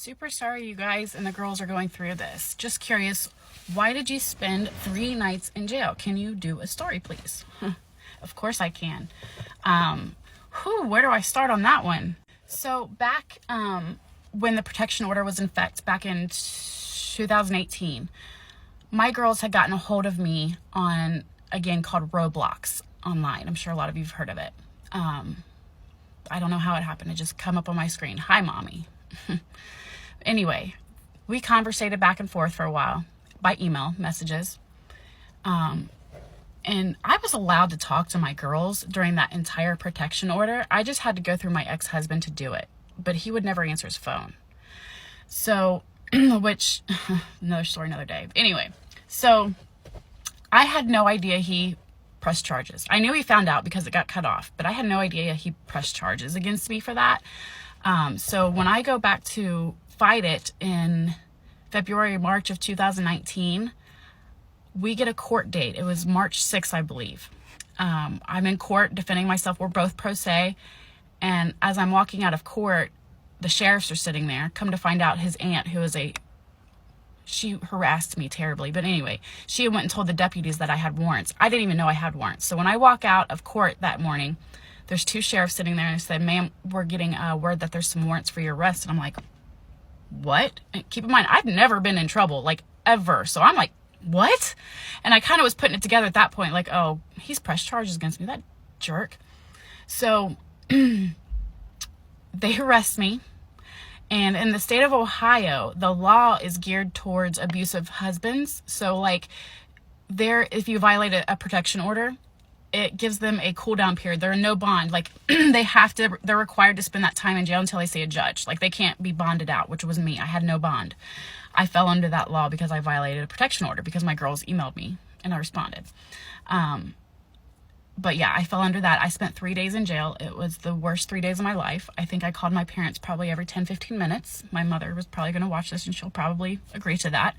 Super sorry you guys and the girls are going through this. Just curious, why did you spend 3 nights in jail? Can you do a story, please? Of course I can. Where do I start on that one? So back when the protection order was in effect back in 2018, my girls had gotten a hold of me on a game called Roblox online. I'm sure a lot of you have heard of it. I don't know how it happened. It just come up on my screen. Hi, mommy. Anyway, we conversated back and forth for a while by email messages. And I was allowed to talk to my girls during that entire protection order. I just had to go through my ex-husband to do it, but he would never answer his phone. So, which, another story, another day. Anyway, so I had no idea he pressed charges. I knew he found out because it got cut off, but I had no idea he pressed charges against me for that. So when I go back to fight it in March of 2019, we get a court date. It was March 6th, I believe. I'm in court defending myself. We're both pro se. And as I'm walking out of court, the sheriffs are sitting there. Come to find out his aunt, she harassed me terribly. But anyway, she went and told the deputies that I had warrants. I didn't even know I had warrants. So when I walk out of court that morning, there's 2 sheriffs sitting there and they said, "Ma'am, we're getting word that there's some warrants for your arrest." And I'm like, what? And keep in mind, I've never been in trouble, like ever. So I'm like, what? And I kind of was putting it together at that point, like, oh, he's pressed charges against me, that jerk. So they arrest me. And in the state of Ohio, the law is geared towards abusive husbands. So like if you violate a protection order, it gives them a cool down period. They're in no bond. Like they're required to spend that time in jail until they see a judge. Like they can't be bonded out, which was me. I had no bond. I fell under that law because I violated a protection order because my girls emailed me and I responded. But yeah, I fell under that. I spent 3 days in jail. It was the worst 3 days of my life. I think I called my parents probably every 10, 15 minutes. My mother was probably going to watch this and she'll probably agree to that.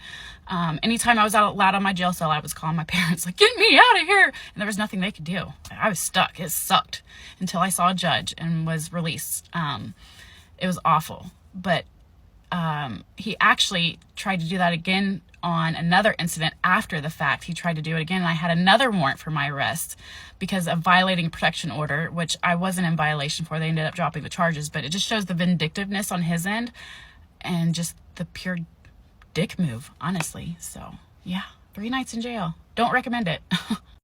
Anytime I was out loud on my jail cell, I was calling my parents like, "Get me out of here." And there was nothing they could do. I was stuck. It sucked until I saw a judge and was released. It was awful. But he actually tried to do that again on another incident after the fact. He tried to do it again, and I had another warrant for my arrest because of violating a protection order, which I wasn't in violation for. They ended up dropping the charges, but it just shows the vindictiveness on his end and just the pure dick move, honestly. So yeah, 3 nights in jail. Don't recommend it.